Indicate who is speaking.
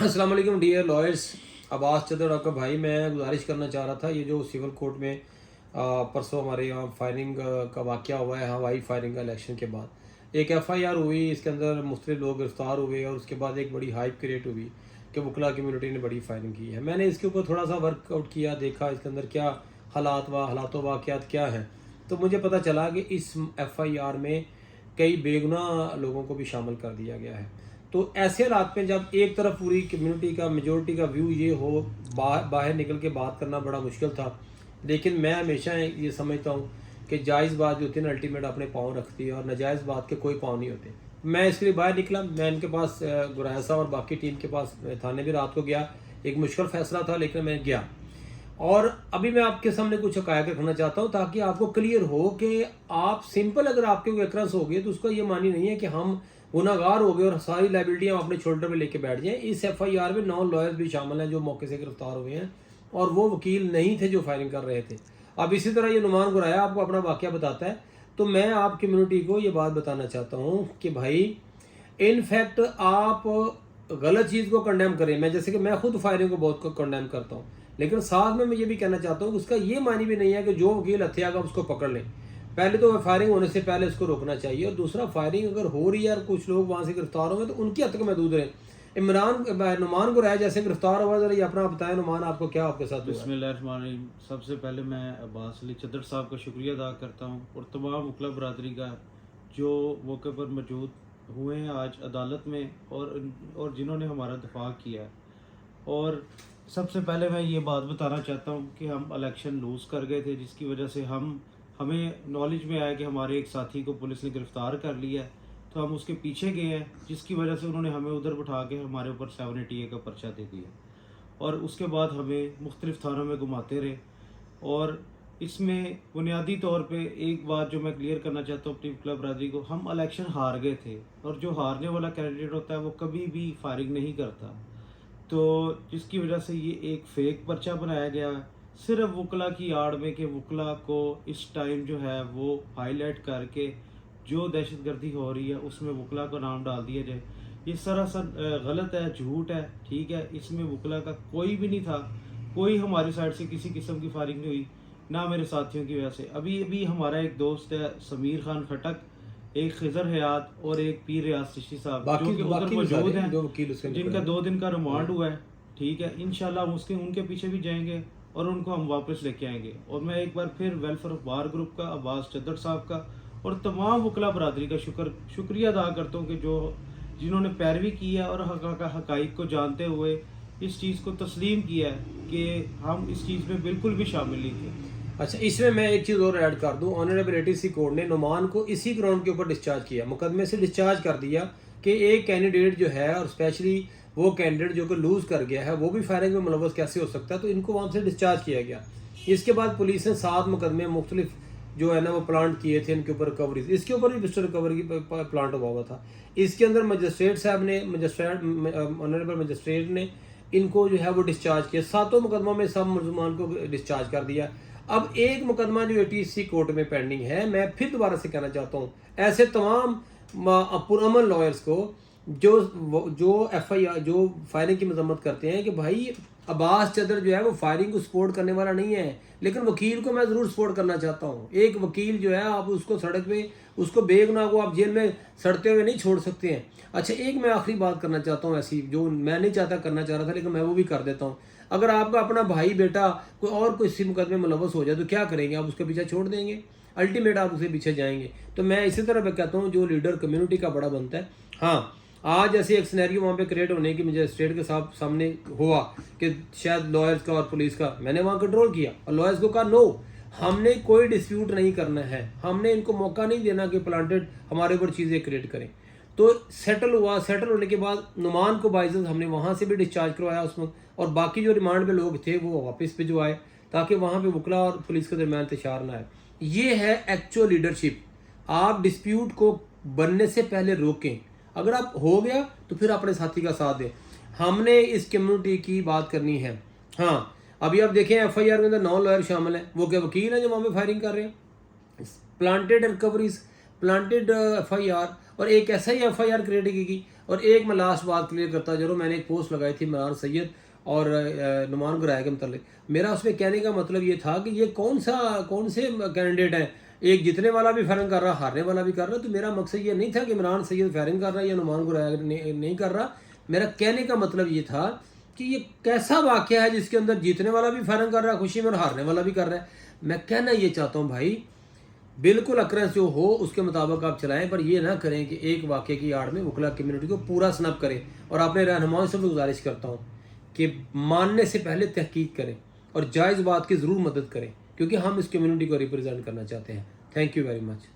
Speaker 1: अस्सलाम वालेकुम dear lawyers. Abbas चदर आपका भाई, मैं गुजारिश करना चाह रहा था, ये जो सिविल कोर्ट में परसों हमारे यहाँ फायरिंग का वाक़या हुआ है, हवाई फायरिंग का इलेक्शन के बाद एक एफआईआर हुई, इसके अंदर मुख्तलिफ लोग गिरफ्तार हुए और उसके बाद एक बड़ी हाइप क्रिएट हुई कि वकला कम्यूनिटी ने बड़ी फायरिंग की है। मैंने इसके ऊपर थोड़ा सा वर्कआउट किया, देखा इसके अंदर क्या हालात वाक़यात क्या हैं, तो मुझे पता चला कि इस एफआईआर में कई बेगुनाह लोगों को भी शामिल कर दिया गया है। तो ऐसे हालात में जब एक तरफ पूरी कम्युनिटी का मेजोरिटी का व्यू ये हो, बाहर निकल के बात करना बड़ा मुश्किल था। लेकिन मैं हमेशा ये समझता हूँ कि जायज़ बात जो होती है ना, अल्टीमेट अपने पाँव रखती है और नाजायज़ बात के कोई पाँव नहीं होते। मैं इसके लिए बाहर निकला, मैं इनके पास गुराया साहब और बाकी टीम के पास थाने भी रात को गया। एक मुश्किल फ़ैसला था लेकिन मैं गया। और अभी मैं आपके सामने कुछ हकायक रखना चाहता हूँ ताकि आपको क्लियर हो कि आप सिंपल अगर आपके कोई एकरस हो गए तो उसका ये मानी नहीं है कि हम गुनाहगार हो गए और सारी लाइबिलिटी हम अपने शोल्डर पे लेके बैठ जाएं। इस एफआईआर में 9 लॉयर्स भी शामिल हैं जो मौके से गिरफ्तार हुए हैं और वो वकील नहीं थे जो फायरिंग कर रहे थे। अब इसी तरह ये नुमान गुराया आपको अपना वाक़या बताता है, तो मैं आप कम्युनिटी को ये बात बताना चाहता हूँ कि भाई इनफैक्ट आप गलत चीज़ को कंडेम करें। मैं जैसे कि मैं खुद फायरिंग को बहुत को कंडेम करता हूँ, लेकिन साथ में मैं ये भी कहना चाहता हूँ कि उसका ये मानी भी नहीं है कि जो वकील हत्यागा उसको पकड़ लें। पहले तो फायरिंग होने से पहले उसको रोकना चाहिए, और दूसरा फायरिंग अगर हो रही है और कुछ लोग वहाँ से गिरफ्तार होंगे तो उनकी हद तक महदूद रहें। नुमान गुराया जैसे गिरफ्तार हुआ, जरा ये अपना बताएं नुमान, आपको क्या आपके साथ हुआ?
Speaker 2: बिस्मिल्लाहिर्रहमानिर्रहीम। सबसे पहले मैं अब्बास अली चदर साहब का शुक्रिया अदा करता हूँ और तमाम वकला बरदरी का जो मौके पर मौजूद हुए हैं आज अदालत में और जिन्होंने हमारा दफा किया है। और सबसे पहले मैं ये बात बताना चाहता हूँ कि हम इलेक्शन लूज़ कर गए थे, जिसकी वजह से हमें नॉलेज में आया कि हमारे एक साथी को पुलिस ने गिरफ़्तार कर लिया है। तो हम उसके पीछे गए हैं, जिसकी वजह से उन्होंने हमें उधर बिठा के हमारे ऊपर 780A का पर्चा दे दिया और उसके बाद हमें मुख्तलिफ़ थानों में घुमाते रहे। और इसमें बुनियादी तौर पे एक बात जो मैं क्लियर करना चाहता हूँ अपनी वकला बरदरी को, हम इलेक्शन हार गए थे और जो हारने वाला कैंडिडेट होता है वो कभी भी फायरिंग नहीं करता। तो जिसकी वजह से ये एक फ़ेक पर्चा बनाया गया है सिर्फ वकला की आड़ में कि वकला को इस टाइम जो है वो हाईलाइट करके जो दहशतगर्दी हो रही है उसमें वकला का नाम डाल दिया जाए। ये सरासर गलत है, झूठ है। ठीक है, इसमें वकला का कोई भी नहीं था, कोई हमारी साइड से किसी किस्म की फायरिंग नहीं हुई, ना मेरे साथियों की वजह से। अभी अभी हमारा एक दोस्त है समीर खान खटक, एक खिजर हयात और एक पीर रियाज चिश्ती साहब जो कि उधर मौजूद हैं, जिनका 2 दिन का रिमांड हुआ है। ठीक है, इंशाल्लाह हम उनके पीछे भी जाएंगे और उनको हम वापस लेके आएंगे। और मैं एक बार फिर वेलफेयर ऑफ बार ग्रुप का, अब्बास चद्दर साहब का और तमाम वकला बरदरी का शुक्रिया अदा करता हूँ कि जिन्होंने पैरवी की है और हकाइक को जानते हुए इस चीज़ को तस्लीम किया है कि हम इस चीज़ में बिल्कुल भी शामिल नहीं थे।
Speaker 1: अच्छा, इसमें मैं एक चीज़ और ऐड कर दूं, ऑनरेबल एटीसी कोर्ट ने नुमान को इसी ग्राउंड के ऊपर डिस्चार्ज किया, मुकदमे से डिस्चार्ज कर दिया कि एक कैंडिडेट जो है और स्पेशली वो कैंडिडेट जो कि लूज़ कर गया है वो भी फायरिंग में मुलव्वस कैसे हो सकता है, तो इनको वहाँ से डिस्चार्ज किया गया। इसके बाद पुलिस ने 7 मुकदमे मुख्तलिफ जो है ना वो प्लांट किए थे, इनके ऊपर रिकवरीज, इसके ऊपर भी पिस्टल रिकवरी प्लांट हुआ था। इसके अंदर मजिस्ट्रेट साहब ने ऑनरेबल मजिस्ट्रेट ने इनको जो है वो डिस्चार्ज किया। 7 मुकदमों में सब मुलजमान को डिस्चार्ज कर दिया। अब एक मुकदमा जो एटीसी कोर्ट में पेंडिंग है, मैं फिर दोबारा से कहना चाहता हूँ ऐसे तमाम पुरअमन लॉयर्स को जो एफआईआर जो फायरिंग की मजम्मत करते हैं कि भाई अब्बास चदर जो है वो फायरिंग को सपोर्ट करने वाला नहीं है, लेकिन वकील को मैं ज़रूर सपोर्ट करना चाहता हूँ। एक वकील जो है आप उसको सड़क पे उसको बेगुनाह को आप जेल में सड़ते हुए नहीं छोड़ सकते हैं। अच्छा, एक मैं आखिरी बात करना चाहता हूँ ऐसी जो मैं नहीं करना चाह रहा था, लेकिन मैं वो भी कर देता हूँ। अगर आपका अपना भाई बेटा कोई और कोई इसी मुकदमे में मुलव्वस हो जाए तो क्या करेंगे? आप उसके पीछे छोड़ देंगे? अल्टीमेट आप उसके पीछे जाएंगे। तो मैं इसी तरह मैं कहता हूँ जो लीडर कम्युनिटी का बड़ा बनता है। हाँ, आज ऐसे एक सिनेरियो वहाँ पे क्रिएट होने की मजिस्ट्रेट के सामने हुआ कि शायद लॉयर्स का और पुलिस का, मैंने वहाँ कंट्रोल किया और लॉयर्स को कहा नो, हमने कोई डिस्प्यूट नहीं करना है, हमने इनको मौका नहीं देना कि प्लांटेड हमारे ऊपर चीज़ें क्रिएट करें। तो सेटल हुआ। सेटल होने के बाद नुमान को बाइजन हमने वहाँ से भी डिस्चार्ज करवाया उसमें, और बाकी जो रिमांड पे लोग थे वो वापस भिजवाए ताकि वहाँ पे वकला और पुलिस के दरमियान इंतशार ना आए। ये है एक्चुअल लीडरशिप। आप डिस्प्यूट को बनने से पहले रोकें, अगर आप हो गया तो फिर अपने साथी का साथ दें। हमने इस कम्युनिटी की बात करनी है। हाँ, अभी आप देखें एफआईआर के अंदर 9 लॉयर शामिल हैं, वो क्या वकील हैं जो वहाँ पे फायरिंग कर रहे हैं? प्लांटेड रिकवरीज, प्लांटेड एफआईआर, और एक ऐसा ही एफआईआर क्रिएट की اور ایک میں لاسٹ بات کلیئر کرتا چلو، میں نے ایک پوسٹ لگائی تھی عمران سید اور نعمان گرائے کے متعلق، میرا اس میں کہنے کا مطلب یہ تھا کہ یہ کون سے کینڈیڈیٹ ہیں، ایک جیتنے والا بھی فائرنگ کر رہا، ہارنے والا بھی کر رہا. تو میرا مقصد یہ نہیں تھا کہ عمران سید فائرنگ کر رہا ہے یا نعمان گرائے نہیں کر رہا. میرا کہنے کا مطلب یہ تھا کہ یہ کیسا واقعہ ہے جس کے اندر جیتنے والا بھی فائرنگ کر رہا ہے خوشی میں اور ہارنے والا بھی کر رہا ہے. میں کہنا یہ چاہتا ہوں بھائی، بالکل اکرنس جو ہو اس کے مطابق آپ چلائیں، پر یہ نہ کریں کہ ایک واقعے کی آڑ میں وکلا کمیونٹی کو پورا سنپ کریں. اور اپنے رہنماؤں سے بھی گزارش کرتا ہوں کہ ماننے سے پہلے تحقیق کریں اور جائز بات کی ضرور مدد کریں، کیونکہ ہم اس کمیونٹی کو ریپرزینٹ کرنا چاہتے ہیں. Thank you very much.